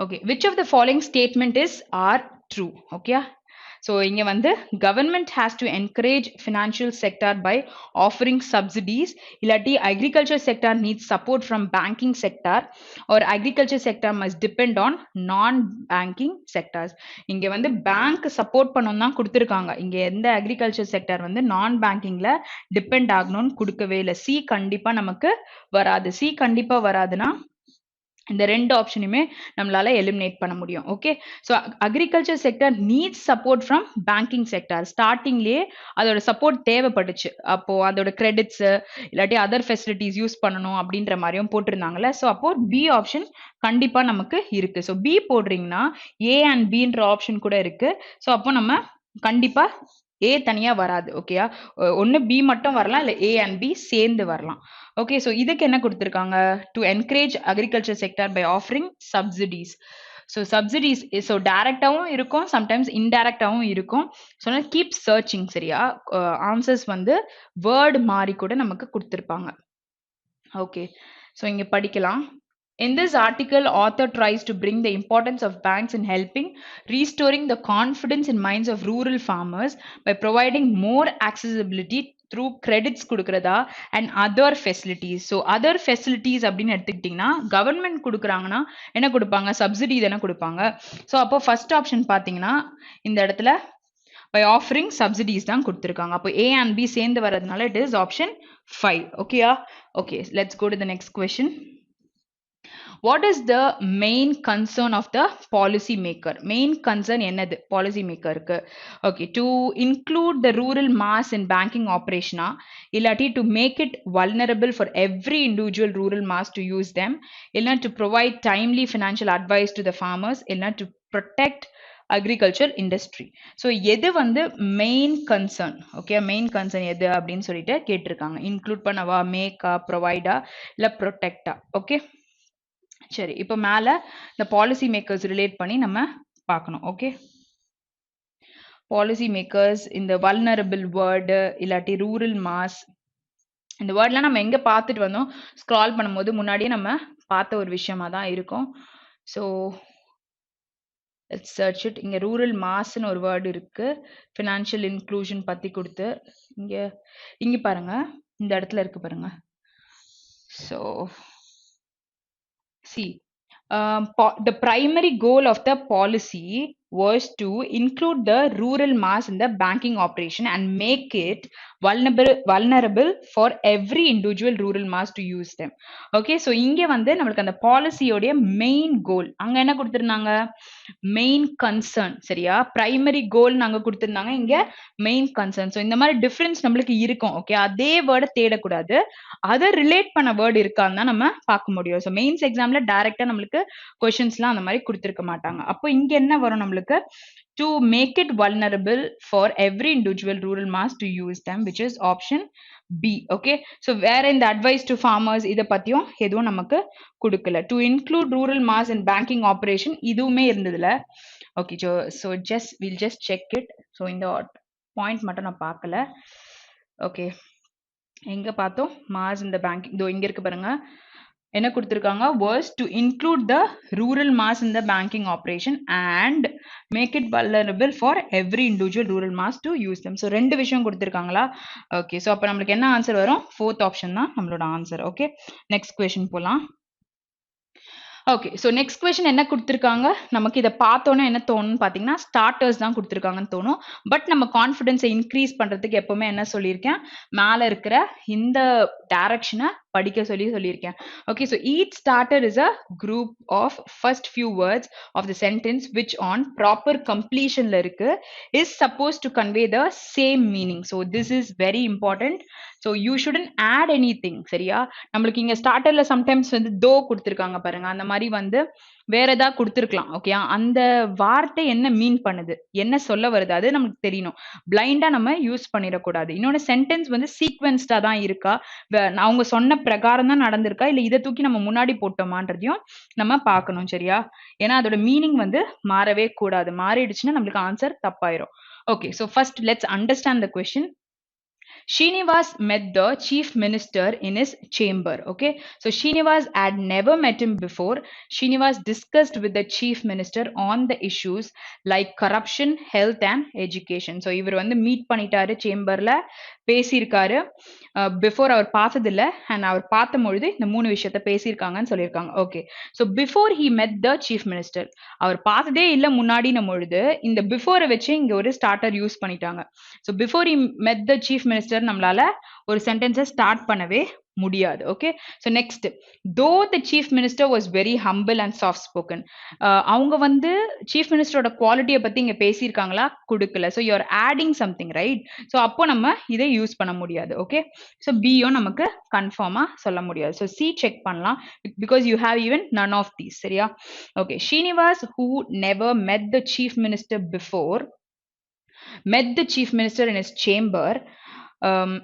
[SPEAKER 1] Okay, which of the following statement is are true? Okay, so இங்க வந்து government has to encourage financial sector by offering subsidies, இல்லாட்டி agriculture sector needs support from banking sector, or agriculture sector must depend on non banking sectors. இங்க வந்து bank support பண்ணனும் தான் கொடுத்திருக்காங்க. இங்க எந்த agriculture sector வந்து non bankingல depend ஆகணும்னு கொடுக்கவே இல்லை. C கண்டிப்பா நமக்கு வராது. C கண்டிப்பா வராதுன்னா இந்த ரெண்டு ஆப்ஷனுமே நம்மளால எலிமினேட் பண்ண முடியும். Okay, so agriculture sector needs support from banking sector. ஸ்டார்டிங்லேயே அதோட சப்போர்ட் தேவைப்பட்டுச்சு. அப்போ அதோட கிரெடிட்ஸ் இல்லாட்டி அதர் ஃபெசிலிட்டிஸ் யூஸ் பண்ணணும் அப்படின்ற மாதிரியும் போட்டிருந்தாங்கல்ல. ஸோ அப்போ பி ஆப்ஷன் கண்டிப்பா நமக்கு இருக்கு. ஸோ பி போடுறீங்கன்னா ஏ அண்ட் பின்ற ஆப்ஷன் கூட இருக்கு. ஸோ அப்போ நம்ம கண்டிப்பா ஏ தனியா வராது. ஓகேயா? ஒன்னு பி மட்டும் வரலாம், இல்ல ஏ அண்ட் பி சேர்ந்து வரலாம். ஓகே, ஸோ இதுக்கு என்ன கொடுத்துருக்காங்க? To encourage agriculture sector by offering subsidies. So subsidies so டைரக்டாவும் இருக்கும், சம்டைம்ஸ் இன்டைரக்டாவும் இருக்கும். So keep searching. சரியா? ஆன்சர்ஸ் வந்து வேர்டு மாறி கூட நமக்கு கொடுத்துருப்பாங்க. ஓகே, ஸோ இங்க படிக்கலாம். In this article, author tries to bring the importance of banks in helping restoring the confidence in minds of rural farmers by providing more accessibility through credits kudukrada and other facilities. So other facilities அப்படின்னு எடுத்துக்கிட்டிங்கன்னா government கொடுக்குறாங்கன்னா என்ன கொடுப்பாங்க? Subsidy தானே கொடுப்பாங்க. So அப்போ first option பார்த்தீங்கன்னா இந்த இடத்துல by offering subsidies தான் கொடுத்துருக்காங்க. அப்போ A and B சேர்ந்து வரதுனால it is option 5. ஓகேயா? Okay, let's go to the next question. What is the main concern of the policy maker? Main concern என்னது policy maker க்கு? Okay, to include the rural mass in banking operation, இல்லாட்டி to make it vulnerable for every individual rural mass to use them, இல்ல to provide timely financial advice to the farmers, இல்ல to protect agriculture industry. So எது வந்து main concern? Okay, main concern எது அப்படின்னு சொல்லிட்டு கேட்டிருக்காங்க. Include பண்ணவா, மேக்கா, ப்ரொவைடா, இல்லை ப்ரொடெக்டா? ஓகே, சரி, இப்போ மேல இந்த பாலிசி மேக்கர்ஸ் ரிலேட் பண்ணி நம்ம பார்க்கணும். ஓகே, பாலிசி மேக்கர்ஸ், இந்த வல்னரபிள் வேர்டு இல்லாட்டி ரூரல் மாஸ், இந்த வேர்ட்லாம் நம்ம எங்க பார்த்துட்டு வந்தோம்? ஸ்க்ரால் பண்ணும்போது முன்னாடியே நம்ம பார்த்த ஒரு விஷயமா தான் இருக்கும். So let's search it. இங்க ரூரல் மாஸ்ன்னு ஒரு வேர்டு இருக்கு. ஃபினான்ஷியல் இன்க்ளூஷன் பத்தி கொடுத்து இங்க பாருங்க, இந்த இடத்துல இருக்கு பாருங்க. So see, the primary goal of the policy was to include the rural mass in the banking operation and make it vulnerable for every individual rural mass to use them. Okay, so இங்க வந்து நம்மளுக்கு அந்த பாலிசியோடைய main கோல் அங்க என்ன கொடுத்திருந்தாங்க? Main concern. சரியா? Primary கோல் நாங்க கொடுத்திருந்தாங்க, இங்க மெயின் கன்சர்ன். ஸோ இந்த மாதிரி டிஃபரன்ஸ் நம்மளுக்கு இருக்கும். ஓகே, அதே வேர்டை தேடக்கூடாது, அதை ரிலேட் பண்ண வேர்டு இருக்கான்னு தான் நம்ம பார்க்க முடியும். ஸோ மெயின்ஸ் எக்ஸாம்ல டைரக்டா நம்மளுக்கு கொஸ்டின்ஸ்லாம் அந்த மாதிரி கொடுத்திருக்க மாட்டாங்க. அப்போ இங்க என்ன வரும் நம்மளுக்கு? To make it vulnerable for every individual rural mass to use them, which is option B. Okay, so where in the advice to farmers இத பத்தியும் எதுவும் நமக்கு கொடுக்கல. To include rural mass in banking operation இதுவுமே இருந்ததுல. Okay, so we'll just check it. So இந்த point மட்டும் நான் பார்க்கல. Okay, எங்க பார்த்தோம்? மாஸ் இந்த பேங்கிங், இதோ இங்க இருக்கு பாருங்க. என்ன கொடுத்திருக்காங்க? was to include the rural mass in the banking operation and make it vulnerable for every individual rural mass to use them. So ரெண்டு விஷயம் கொடுத்திருக்காங்களா? ஓகே, ஸோ அப்போ நம்மளுக்கு என்ன ஆன்சர் வரும்? ஃபோர்த் ஆப்ஷன் தான் நம்மளோட ஆன்சர். ஓகே, நெக்ஸ்ட் கொஸ்டின் போலாம். Okay, so next question என்ன கொடுத்துருக்காங்க? நமக்கு இதை பார்த்தோன்னே என்ன தோணும்னு பார்த்தீங்கன்னா ஸ்டார்டர்ஸ் தான் கொடுத்துருக்காங்கன்னு தோணும். பட் நம்ம கான்ஃபிடென்ஸை இன்க்ரீஸ் பண்ணுறதுக்கு எப்போவுமே என்ன சொல்லியிருக்கேன்? மேலே இருக்கிற இந்த டைரக்ஷனை படிக்க சொல்லியிருக்கேன். Okay, so each starter is a group of first few words of the sentence which on proper completionல இருக்கு is supposed to convey the same meaning. So this is very important. So you shouldn't add anything. சரியா? நம்மளுக்கு இங்க ஸ்டார்டர்ல sometimes வந்து தோ கொடுத்துருக்காங்க பாருங்க, அந்த மாதிரி வந்து வேற ஏதாவது கொடுத்துருக்கலாம். ஓகே, அந்த வார்த்தை என்ன மீன் பண்ணுது, என்ன சொல்ல வருது, அது நமக்கு தெரியணும். பிளைண்டா நம்ம யூஸ் பண்ணிடக்கூடாது. இன்னொன்னு, சென்டென்ஸ் வந்து சீக்வென்ஸ்டா தான் இருக்கா, அவங்க சொன்ன பிரகாரம் தான் நடந்திருக்கா, இல்ல இதை தூக்கி நம்ம முன்னாடி போட்டோமான்றதையும் நம்ம பார்க்கணும். சரியா? ஏன்னா அதோட மீனிங் வந்து மாறவே கூடாது. மாறிடுச்சுன்னா நம்மளுக்கு answer தப்பாயிரும். Okay, so first let's understand the question. Srinivas met the chief minister in his chamber. Okay, so Srinivas had never met him before. Srinivas discussed with the chief minister on the issues like corruption, health and education. So இவர் வந்து meet பண்ணிட்டாரு, சேம்பர்ல பேசியிருக்காரு. Before அவர் பார்த்ததில்ல, and அவர் பார்த்த பொழுது இந்த 3 விஷயத்த பேசியிருக்காங்கன்னு சொல்லியிருக்காங்க. ஓகே, ஸோ பிஃபோர் ஹி மெட் த சீஃப் மினிஸ்டர், அவர் பார்த்ததே இல்லை முன்னாடின பொழுது இந்த பிஃபோரை வச்சு இங்க ஒரு ஸ்டார்டர் யூஸ் பண்ணிட்டாங்க. ஸோ பிஃபோர் ஹி மெட் த சீஃப் மினிஸ்டர் நம்மளால ஒரு சென்டென்ஸை ஸ்டார்ட் பண்ணவே முடியாது. ஓகே, ஸோ நெக்ஸ்ட், தோ த chief minister was very humble and soft spoken. அவங்க வந்து சீஃப் மினிஸ்டரோட குவாலிட்டியை பத்தி இங்க பேசியிருக்காங்களா, கொடுக்கல. So you are adding something, right? So அப்போ நம்ம இதை யூஸ் பண்ண முடியாது. ஓகே, ஸோ பியும் நமக்கு கன்ஃபார்மா சொல்ல முடியாது. ஸோ சி செக் பண்ணலாம், because you have even none of these. சரியா? Okay, Srinivas who never met the chief minister before met the chief minister in his chamber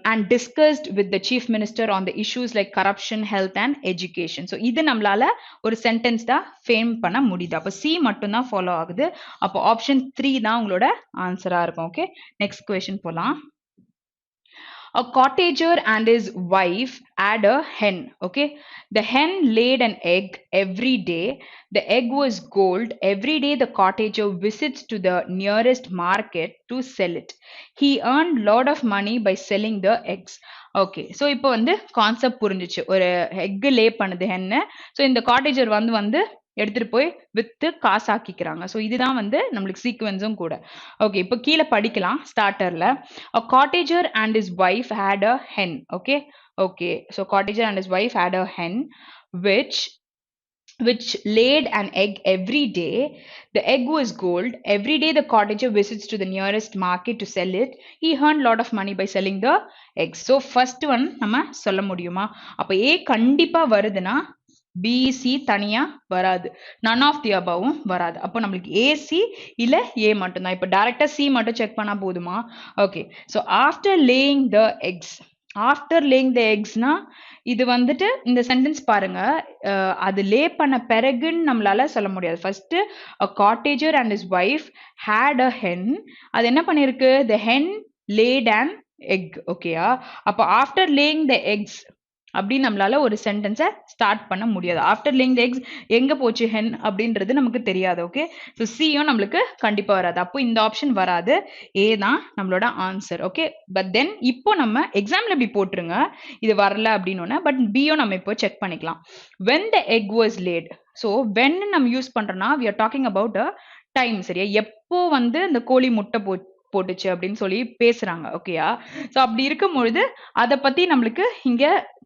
[SPEAKER 1] and discussed with the chief minister on the issues like corruption, health and education. So இது நம்மளால ஒரு sentence தான் frame பண்ண முடியுது. அப்போ C மட்டும் தான் follow ஆகுது. அப்போ ஆப்ஷன் 3 தான் உங்களோட ஆன்சரா இருக்கும். ஓகே, நெக்ஸ்ட் கொஸ்டின் போலாம். A cottager and his wife had a hen. Okay, the hen laid an egg every day. The egg was gold. Every day the cottager visits to the nearest market to sell it. He earned lot of money by selling the eggs. Okay, so இப்போ வந்து concept புரிஞ்சிச்சு. ஒரு egg லே பண்ணுது hen. So இந்த காட்டேஜர் வந்து எடுத்துட்டு போய் with காசாக்கிக்கிறாங்க. So இதுதான் வந்து நம்மளுக்கு சீக்வன்ஸும் கூட. ஓகே, இப்போ கீழே படிக்கலாம் ஸ்டார்டர்ல. A cottager and his wife had a hen. Okay, okay, so cottager and his wife had a hen which laid an egg every day. The egg was gold. Every day the cottager visits to the nearest market to sell it. He earned lot of money by selling the eggs. So first one நம்ம சொல்ல முடியுமா? அப்ப A கண்டிப்பா வருதுன்னா PC தனியா வராது, none of the அபவும் வராது. அப்போ நம்மளுக்கு ஏசி இல்ல ஏ மட்டும்தான். இப்போ டைரக்டா சி மட்டும் செக் பண்ணா போதுமா? Okay, so after laying the eggs, after laying the எக்ஸ்னா இது வந்துட்டு இந்த சென்டென்ஸ் பாருங்க, அது லே பண்ண பிறகுன்னு நம்மளால சொல்ல முடியாது. First a cottager and his wife had a hen. அது என்ன பண்ணிருக்கு? The hen laid an egg. ஓகேயா? அப்போ ஆஃப்டர் லேயிங் த எக்ஸ் அப்படின்னு நம்மளால ஒரு சென்டென்ஸை ஸ்டார்ட் பண்ண முடியாது. ஆஃப்டர் லேயிங் த எக்ஸ் எங்க போச்சு ஹென் அப்படின்றது நமக்கு தெரியாது. ஓகே, ஸோ சியும் நம்மளுக்கு கண்டிப்பா வராது. அப்போ இந்த ஆப்ஷன் வராது, ஏ தான் நம்மளோட ஆன்சர். ஓகே, பட் தென் இப்போ நம்ம எக்ஸாம்ல இப்படி போட்டுருங்க இது வரல அப்படின்னு, பட் பியும் நம்ம இப்போ செக் பண்ணிக்கலாம். when the egg was laid, so when நம்ம யூஸ் பண்றோம்னா we are talking about a time. சரியா? எப்போ வந்து இந்த கோழி முட்டை போட்டுச்சு அப்படின்னு சொல்லி பேசுறாங்க. ஓகேயா? ஸோ அப்படி இருக்கும் பொழுது அதை பத்தி நம்மளுக்கு இங்க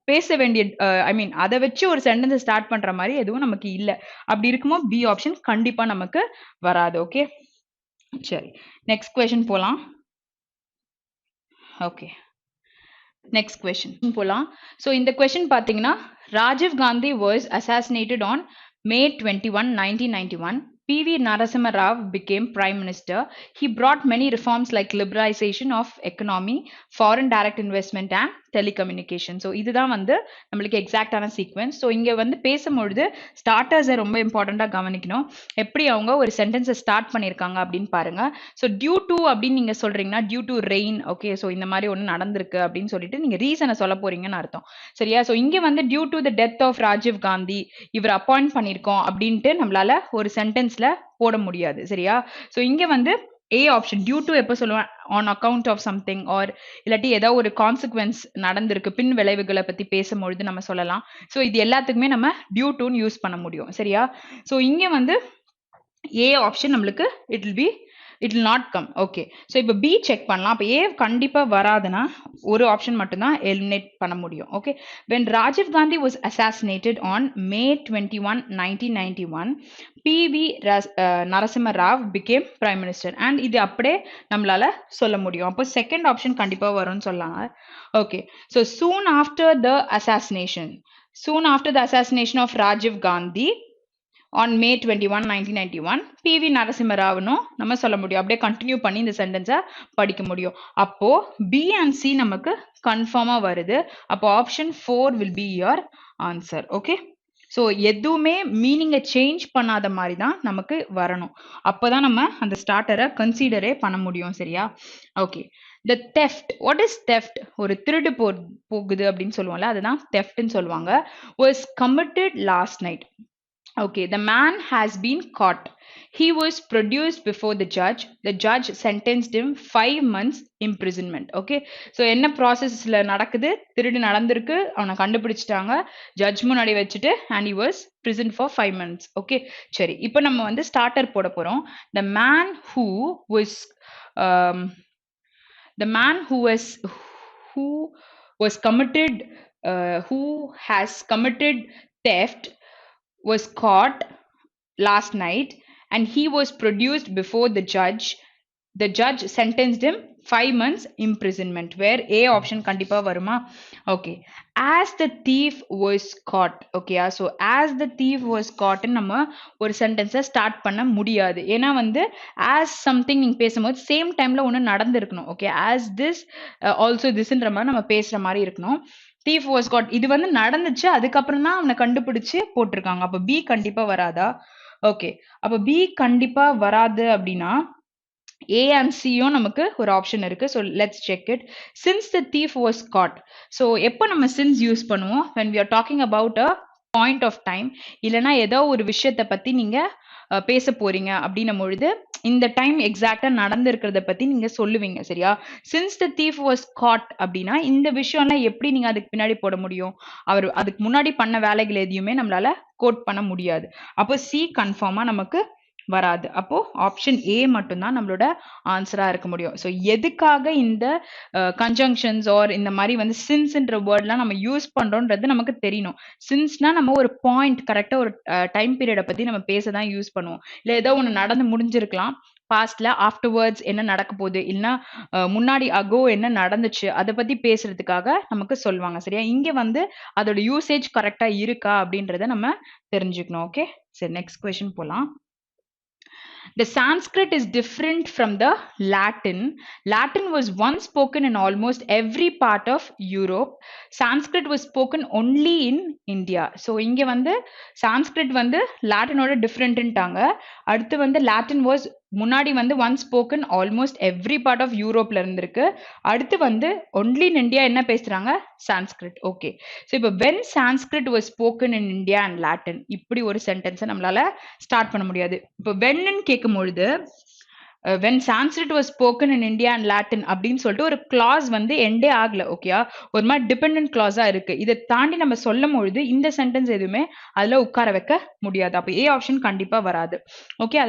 [SPEAKER 1] பேச வேண்டிய ஐ மீன் அதை வச்சு ஒரு சென்டென்ஸ் ஸ்டார்ட் பண்ற மாதிரி எதுவும் நமக்கு இல்லை. அப்படி இருக்கும்போது பி ஆப்ஷன் கண்டிப்பா நமக்கு வராது. ஓகே, சரி, நெக்ஸ்ட் கொஸ்டின் போலாம். ஓகே, நெக்ஸ்ட் கொஸ்டின் போலாம். ஸோ இந்த கொஸ்டின் பார்த்தீங்கன்னா, Rajiv Gandhi was assassinated on May 21, 1991. PV Narasimha Rao became Prime Minister. He brought many reforms like liberalization of economy, foreign direct investment and telecommunication. So இதுதான் வந்து நம்மளுக்கு எக்ஸாக்டான sequence. So இங்கே வந்து பேசும்பொழுது ஸ்டார்டர்ஸை ரொம்ப இம்பார்ட்டண்ட்டாக கவனிக்கணும். எப்படி அவங்க ஒரு சென்டென்ஸை ஸ்டார்ட் பண்ணியிருக்காங்க அப்படின்னு பாருங்க. ஸோ டியூ டு அப்படின்னு நீங்கள் சொல்றீங்கன்னா due to rain. Okay, so இந்த மாதிரி ஒன்று நடந்திருக்கு அப்படின்னு சொல்லிட்டு நீங்கள் ரீசனை சொல்ல போறீங்கன்னு அர்த்தம். சரியா? ஸோ இங்கே வந்து due to the death of Rajiv Gandhi இவர் அப்பாயிண்ட் பண்ணியிருக்கோம் அப்படின்ட்டு நம்மளால ஒரு சென்டென்ஸ்ல போட முடியாது. சரியா? ஸோ இங்க வந்து ஏ ஆப்ஷன் டியூ டு எப்போ சொல்லுவேன், on account of something or இல்லாட்டி ஏதாவது ஒரு கான்சிக்வன்ஸ் நடந்திருக்கு, பின் விளைவுகளை பத்தி பேசும்பொழுது நம்ம சொல்லலாம். ஸோ இது எல்லாத்துக்குமே நம்ம டியூ டுன்னு யூஸ் பண்ண முடியும். சரியா? ஸோ இங்க வந்து ஏ ஆப்ஷன் நம்மளுக்கு it will not come. Okay, so இப்போ பி செக் பண்ணலாம். அப்போ ஏ கண்டிப்பா வராதுன்னா ஒரு ஆப்ஷன் மட்டும்தான் எலிமினேட் பண்ண முடியும். Okay, when Rajiv Gandhi was assassinated on May 21, 1991, PV Narasimha Rao became Prime Minister. And இது அப்படியே நம்மளால சொல்ல முடியும். அப்போ செகண்ட் ஆப்ஷன் கண்டிப்பா வரும்னு சொல்லாங்க. Okay, so soon after the assassination of Rajiv Gandhi, on May 21, 1991 PV Narasimha ராவனும் நம்ம சொல்ல முடியும். அப்படியே கண்டினியூ பண்ணி இந்த சென்டென்ஸை படிக்க முடியும். அப்போ B and C நமக்கு கன்ஃபார்மா வருது. அப்போ option 4 will be your answer. Okay, so எதுவுமே மீனிங்கை சேஞ்ச் பண்ணாத மாதிரி தான் நமக்கு வரணும். அப்போதான் நம்ம அந்த ஸ்டார்டரை கன்சிடரே பண்ண முடியும். சரியா? Okay, the theft, what is theft? ஒரு திருடு போகுது அப்படின்னு சொல்லுவோம்ல, அதுதான் theftன்னு சொல்லுவாங்க. was committed last night. Okay, the man has been caught. He was produced before the judge. The judge sentenced him 5 months imprisonment. Okay, so என்ன ப்ராசஸ்ல நடக்குது? திருடு நடந்திருக்கு, அவனை கண்டுபிடிச்சிட்டாங்க, ஜட்ஜ் முன்னாடி வச்சுட்டு and he was prisoned for 5 months. Okay, சரி, இப்போ நம்ம வந்து ஸ்டார்டர் போட போறோம். The man who was who has committed theft was caught last night and he was produced before the judge. The judge sentenced him 5 months imprisonment. Where A option kandipa varuma? Okay, as the thief was caught. Okay, so as the thief was caught நம்ம ஒரு சென்டென்ஸை start பண்ண முடியாது. ஏன்னா வந்து as something நீங்க பேசும்போது same டைம்ல ஒன்று நடந்திருக்கணும். ஓகே, as this also thisன்ற மாதிரி நம்ம பேசுற மாதிரி இருக்கணும். thief was caught இது வந்து நடந்துச்சு, அதுக்கப்புறம் தான் அவனை கண்டுபிடிச்சு போட்டிருக்காங்க. அப்போ B கண்டிப்பா வராதா? ஓகே, அப்போ B கண்டிப்பா வராது அப்படின்னா A and C யும் நமக்கு ஒரு ஆப்ஷன் இருக்கு. So let's check it. Since the thief was caught. So எப்போ நம்ம சின்ஸ் யூஸ் பண்ணுவோம்? when we are talking about a point of time, இல்லைனா ஏதோ ஒரு விஷயத்தை பத்தி நீங்க பேச போறீங்க அப்படின்னும் பொழுது இந்த டைம் எக்ஸாக்டா நடந்திருக்கிறத பத்தி நீங்க சொல்லுவீங்க. சரியா? Since the thief was caught அப்படின்னா இந்த விஷயம்லாம் எப்படி நீங்க அதுக்கு பின்னாடி போட முடியும்? அவர் அதுக்கு முன்னாடி பண்ண வேலைகள் எதையுமே நம்மளால கோட் பண்ண முடியாது. அப்போ C கன்ஃபார்மா நமக்கு வராது. அப்போ ஆப்ஷன் A மட்டும்தான் நம்மளோட ஆன்சரா இருக்க முடியும். ஸோ எதுக்காக இந்த கன்ஜங்ஷன்ஸ் ஆர் இந்த மாதிரி வந்து சின்ஸ்ன்ற வேர்ட்லாம் நம்ம யூஸ் பண்றோன்றது நமக்கு தெரியணும். சின்ஸ்னா நம்ம ஒரு பாயிண்ட் கரெக்டா ஒரு டைம் பீரியடை பத்தி நம்ம பேச தான் யூஸ் பண்ணுவோம். இல்லை ஏதோ ஒன்று நடந்து முடிஞ்சிருக்கலாம், பாஸ்ட்ல ஆஃப்டர்வர்ட்ஸ் என்ன நடக்க போகுது, இல்லைன்னா முன்னாடி அகோ என்ன நடந்துச்சு அதை பத்தி பேசுறதுக்காக நமக்கு சொல்லுவாங்க. சரியா? இங்க வந்து அதோட யூசேஜ் கரெக்டா இருக்கா அப்படின்றத நம்ம தெரிஞ்சுக்கணும். ஓகே, சரி, நெக்ஸ்ட் கொஸ்டின் போலாம். The Sanskrit is different from the Latin. Latin was once spoken in almost every part of Europe. Sanskrit was spoken only in India. So இங்க வந்து Sanskrit வந்து Latinோட டிஃப்ரெண்ட்டாங்க. அடுத்து வந்து Latin was முன்னாடி வந்து one spoken almost every part of யூரோப்ல இருந்திருக்கு. அடுத்து வந்து ஒன்லி இன் இந்தியா என்ன பேசுறாங்க? சான்ஸ்கிரிட். ஓகே, ஸோ இப்போ when Sanskrit was spoken in India and Latin, இப்படி ஒரு சென்டென்ஸை நம்மளால ஸ்டார்ட் பண்ண முடியாது. இப்போ வென்னு கேட்கும் பொழுது when Sanskrit was spoken in India and Latin அப்படின்னு சொல்லிட்டு ஒரு கிளாஸ் வந்து எண்டே ஆகல. ஓகேயா? ஒரு மாதிரி டிபெண்டன்ட் கிளாஸா இருக்கு. இதை தாண்டி நம்ம சொல்லும் பொழுது இந்த சென்டென்ஸ் எதுவுமே அதுல உட்கார வைக்க முடியாது. அப்போ A ஆப்ஷன் கண்டிப்பா வராது. ஓகே,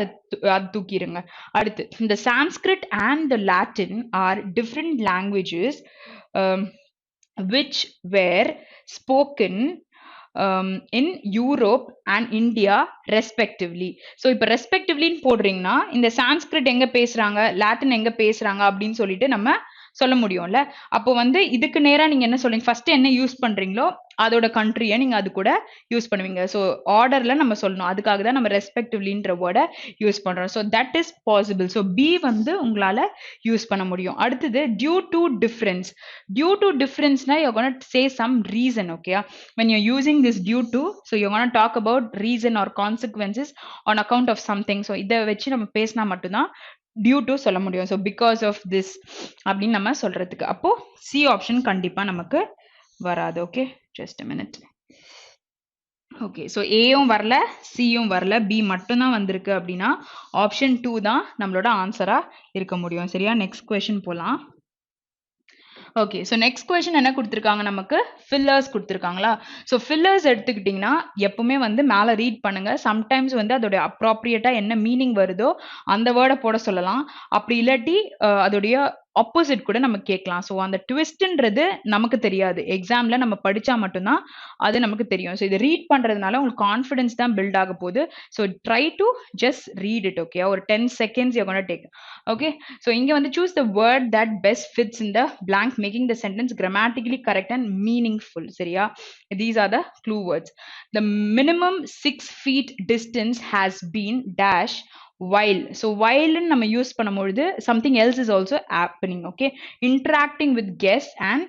[SPEAKER 1] அது தூக்கிடுங்க. அடுத்து, இந்த Sanskrit and the Latin are different languages which were spoken in Europe and India respectively. So இப்போ ரெஸ்பெக்டிவ்லின்னு போடுறீங்கன்னா இந்த சான்ஸ்கிரிட் எங்க பேசுறாங்க, லாட்டின் எங்க பேசுறாங்க அப்படின்னு சொல்லிட்டு நம்ம சொல்ல முடியும்ல. அப்போ வந்து இதுக்கு நேரா நீங்க என்ன சொல்றீங்க? ஃபர்ஸ்ட் என்ன யூஸ் பண்றீங்களோ அதோட கண்ட்ரியை நீங்க அது கூட யூஸ் பண்ணுவீங்க. ஸோ ஆர்டர்ல நம்ம சொல்லணும். அதுக்காக தான் நம்ம ரெஸ்பெக்டிவ்லின்ற வேர்டை யூஸ் பண்றோம். So that is possible. So B வந்து உங்களால யூஸ் பண்ண முடியும். அடுத்தது due to difference. Due to டிஃபரன்ஸ்னா you're going to say some reason. Okay, when you're using this due to, so you're going to talk about reason or consequences on account of something. So இதை வச்சு நம்ம பேசினா மட்டும்தான் due to சொல்ல முடியும். So because of this அப்படின்னு நம்ம சொல்றதுக்கு. அப்போ C ஆப்ஷன் கண்டிப்பா நமக்கு வராது. Okay, just a minute. Okay, so ஏயும் வரல, சியும் வரல, B மட்டும்தான் வந்திருக்கு அப்படின்னா ஆப்ஷன் 2 தான் நம்மளோட ஆன்சரா இருக்க முடியும். சரியா? நெக்ஸ்ட் கொஸ்டின் போலாம். ஓகே, ஸோ நெக்ஸ்ட் கொஸ்டின் என்ன கொடுத்துருக்காங்க? நமக்கு ஃபில்லர்ஸ் கொடுத்துருக்காங்களா? ஸோ ஃபில்லர்ஸ் எடுத்துக்கிட்டிங்கன்னா எப்பவுமே வந்து மேலே ரீட் பண்ணுங்க. சம்டைம்ஸ் வந்து அதோடைய அப்ராப்ரியேட்டாக என்ன மீனிங் வருதோ அந்த வேர்டை போட சொல்லலாம். அப்படி இல்லாட்டி அதோடைய ஆப்போசிட் கூட நம்ம கேட்கலாம். ஸோ அந்த ட்விஸ்ட்ன்றது நமக்கு தெரியாது. எக்ஸாம்ல நம்ம படிச்சா மட்டும்தான் அது நமக்கு தெரியும். ஸோ இதை ரீட் பண்றதுனால உங்களுக்கு கான்ஃபிடன்ஸ் தான் பில்ட் ஆக போகுது. So try to just read it. Okay, ஒரு 10 seconds you're going to take. Okay, so இங்க வந்து choose the word that best fits in the blank, making the sentence grammatically correct and meaningful. சரியா? These are the clue words. The minimum 6 feet distance has been dash while. So while நம்ம use பண்ணும்பொழுது something else is also happening. Okay, interacting with guests and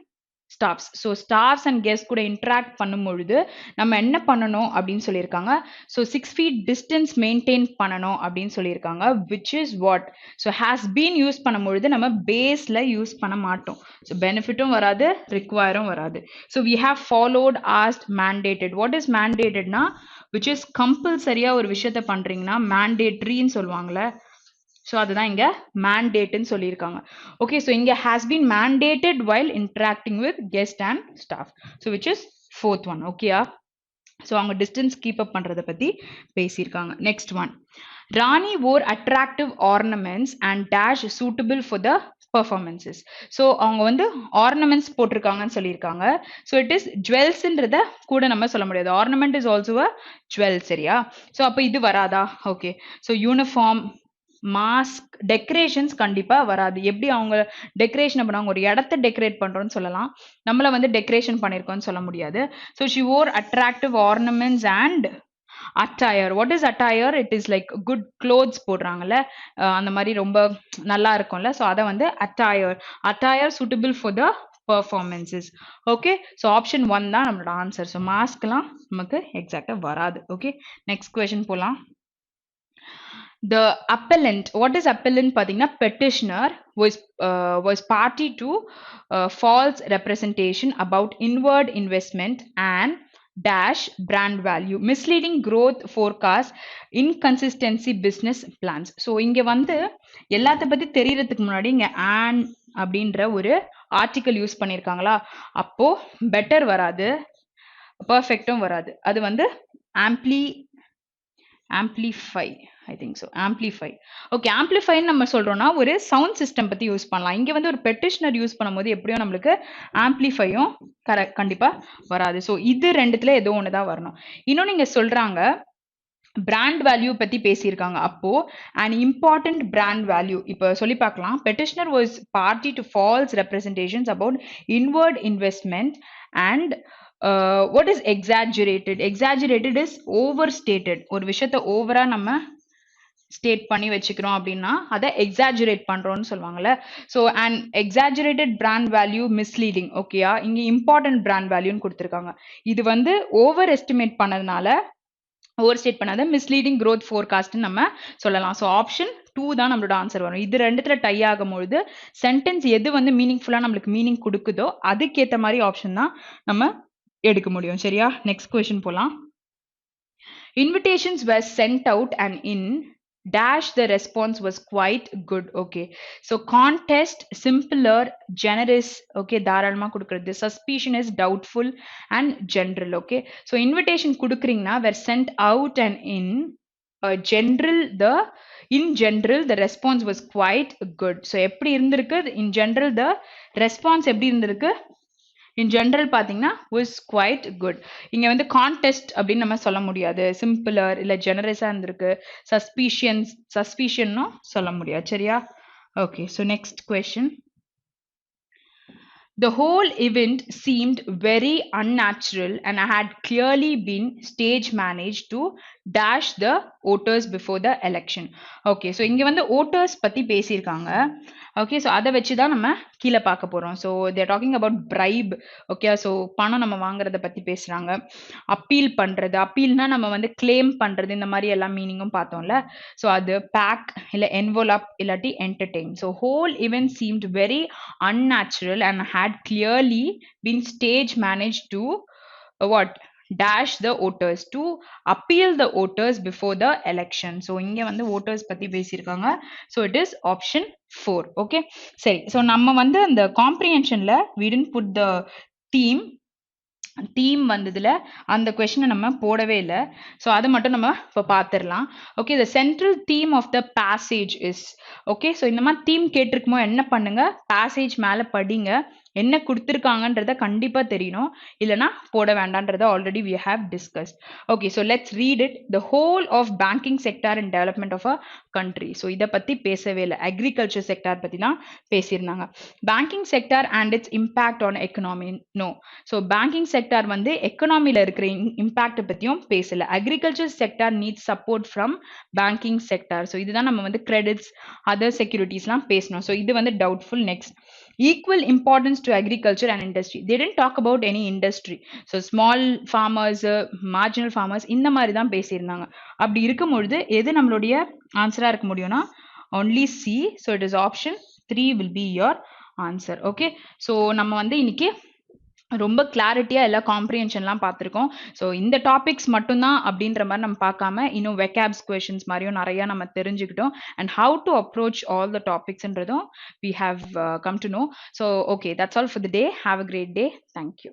[SPEAKER 1] staffs. So staffs and guests கூட interact பண்ணும்பொழுது நம்ம என்ன பண்ணணும் அப்படின்னு சொல்லியிருக்காங்க. So 6 feet distance maintain பண்ணணும் அப்படின்னு சொல்லியிருக்காங்க. Which is what? So has been use பண்ணும்பொழுது நம்ம பேஸ்ல யூஸ் பண்ண மாட்டோம். So பெனிஃபிட்டும் வராது, ரிக்வயரும் வராது. So we have followed, asked, mandated. What is mandated னா which is compulsory ஒரு விஷயத்தை பண்றீங்கன்னா mandatory ன்னு சொல்லுவாங்கல்ல. ஸோ அதுதான் இங்க மேண்டேட்னு சொல்லியிருக்காங்க. ஓகே, ஸோ இங்க has been mandated while interacting with guest and staff. So which is fourth one. ஓகேயா? ஸோ அவங்க டிஸ்டன்ஸ் கீப் அப் பண்றதை பத்தி பேசியிருக்காங்க. Next one, Rani wore attractive ornaments and dash suitable for the performances. So அவங்க வந்து ornaments போட்டிருக்காங்கன்னு சொல்லியிருக்காங்க. So it is ஜுவல்ஸ்ன்றத கூட நம்ம சொல்ல முடியாது. Ornament is also a jewel. சரியா? ஸோ அப்போ இது வராதா? Okay, so uniform, mask, decorations கண்டிப்பா வராது. எப்படி அவங்க டெக்கரேஷன் பண்ணுவாங்க? ஒரு இடத்த டெக்கரேட் பண்றோம்னு சொல்லலாம், நம்மள வந்து டெக்கரேஷன் பண்ணிருக்கோம்னு சொல்ல முடியாது. So she wore attractive ornaments and attire. What is attire? It is like good clothes போடுறாங்கல்ல, அந்த மாதிரி ரொம்ப நல்லா இருக்கும்ல. ஸோ அதை வந்து attire suitable for the performances. Okay, so option 1 தான் நம்மளோட ஆன்சர். ஸோ மாஸ்க்லாம் நமக்கு எக்ஸாக்டா வராது. ஓகே, நெக்ஸ்ட் கொஸ்டின் போலாம். The appellant, what is appellant பாத்தீங்கன்னா petitioner was party to false representation about inward investment and dash brand value, misleading growth forecast, inconsistency business plans. So இங்க வந்து எல்லாத்த பத்தி தெரியறதுக்கு முன்னாடி இங்க an அப்படின்ற ஒரு ஆர்டிக்கல் யூஸ் பண்ணியிருக்காங்களா, அப்போ பெட்டர் வராது, பர்ஃபெக்டும் வராது. அது வந்து amplify, I think so, amplify. Okay, amplify நம்ம சொல்றோம்னா ஒரு சவுண்ட் சிஸ்டம் பத்தி யூஸ் பண்ணலாம். இங்க வந்து ஒரு பெட்டிஷனர் யூஸ் பண்ணும்போது எப்படியும் நம்மளுக்கு ஆம்ப்ளிஃபையும் கண்டிப்பா வராது. ஸோ இது ரெண்டுத்துல ஏதோ ஒண்ணுதான் வரணும். இன்னும் நீங்க சொல்றாங்க பிராண்ட் வேல்யூ பத்தி பேசியிருக்காங்க. அப்போ an important brand value இப்ப சொல்லி பார்க்கலாம். petitioner was party to false representations about inward investment and what is exaggerated? Exaggerated is overstated. ஒரு விஷயத்தை ஓவரா நம்ம ஸ்டேட் பண்ணி வச்சுக்கிறோம் அப்படின்னா அதை எக்ஸாஜுரேட் பண்றோம்னு சொல்லுவாங்கல்ல. So and exaggerated brand value misleading. ஓகேயா? இங்க இம்பார்ட்டன்ட் பிராண்ட் வேல்யூன்னு கொடுத்துருக்காங்க. இது வந்து ஓவர் எஸ்டிமேட் பண்ணதுனால, ஓவர் ஸ்டேட் பண்ணாத மிஸ்லீடிங் growth forecast நம்ம சொல்லலாம். ஸோ ஆப்ஷன் 2 தான் நம்மளோட ஆன்சர் வரும். இது ரெண்டுத்துல டை ஆகும்பொழுது சென்டென்ஸ் எது வந்து மீனிங்ஃபுல்லா நம்மளுக்கு மீனிங் கொடுக்குதோ அதுக்கேற்ற மாதிரி ஆப்ஷன் தான் நம்ம எடுக்க முடியும். சரியா? நெக்ஸ்ட் கொஸ்டின் போலாம். Invitations were sent out and in dash the response was quite good. Okay, so contest, simpler, generous. Okay, தாராளமா கொடுக்கிறது. Suspicion is doubtful and general. Okay, so invitation கொடுக்குறீங்கன்னா were sent out and in general, in general the response was quite good. So எப்படி இருந்திருக்கு? In general the response எப்படி இருந்திருக்கு? In general பாத்தீங்கன்னா was quite good. இங்க வந்து contest அப்படின்னு நம்ம சொல்ல முடியாது. சிம்பிளர் இல்ல ஜெனரஸா இருந்திருக்கு. சஸ்பிஷன்னும் சொல்ல முடியாது. சரியா? Okay, so next question. The whole event seemed very unnatural and had clearly been stage managed to dash the voters before the election. Okay, so இங்க வந்து voters பத்தி பேசியிருக்காங்க. ஓகே, ஸோ அதை வச்சு தான் நம்ம கீழே பார்க்க போகிறோம். So there talking about bribe. Okay, so பணம் நம்ம வாங்குறத பற்றி பேசுகிறாங்க. அப்பீல் பண்ணுறது, அப்பீல்னா நம்ம வந்து கிளைம் பண்ணுறது, இந்த மாதிரி எல்லா மீனிங்கும் பார்த்தோம்ல. ஸோ அது பேக் இல்லை என்வலப் இல்லாட்டி entertain. So whole event seemed very unnatural and had clearly been stage managed to what? Dash the voters, to appeal the voters before the election. So இங்க வந்து voters பத்தி பேசியிருக்காங்க. So it is option 4. Okay, சரி. So நம்ம வந்து அந்த comprehensionல we didn't put the theme. Theme வந்ததுல அந்த கொஸ்டினை நம்ம போடவே இல்லை. ஸோ அதை மட்டும் நம்ம இப்போ பார்த்துடலாம். Okay, the central theme of the passage is. Okay, so இந்த மாதிரி தீம் கேட்டிருக்குமோ என்ன பண்ணுங்க, பேசேஜ் மேலே படிங்க, என்ன கொடுத்துருக்காங்கன்றத கண்டிப்பாக தெரியணும், இல்லைனா போட வேண்டான்றதை already we have discussed. Okay, so let's read it. The whole of banking sector and development of a country. So இதை பற்றி பேசவே இல்லை, அக்ரிகல்ச்சர் செக்டார் பற்றி தான் பேசியிருந்தாங்க. Banking sector and its impact on economy, no. So banking sector வந்து எக்கனாமியில் இருக்கிற இம்பேக்டை பற்றியும் பேசலை. Agriculture sector needs support from banking sector. So இதுதான் நம்ம வந்து கிரெடிட்ஸ், அதர் செக்யூரிட்டிஸ்லாம் பேசணும். ஸோ இது வந்து doubtful. Next, equal importance to agriculture and industry. They didn't talk about any industry. So small farmers, marginal farmers, இந்த மாதிரி தான் பேசியிருந்தாங்க. அப்படி இருக்கும் பொழுது எது நம்மளுடைய ஆன்சரா இருக்க முடியும்னா only C. So it is option 3 will be your answer. Okay, so நம்ம வந்து இன்னைக்கு ரொம்ப கிளாரிட்டியாக எல்லா காம்ப்ரிஹென்ஷன்லாம் பார்த்துருக்கோம். ஸோ இந்த டாபிக்ஸ் மட்டும்தான் அப்படின்ற மாதிரி நம்ம பார்க்காம இன்னும் வெக்காப்ஸ் கொஷின்ஸ் மாதிரியும் நிறையா நம்ம தெரிஞ்சுக்கிட்டோம். And how to approach all the டாபிக்ஸ்ன்றதும் we have come to know. So okay, that's all for the day. Have a great day. Thank you.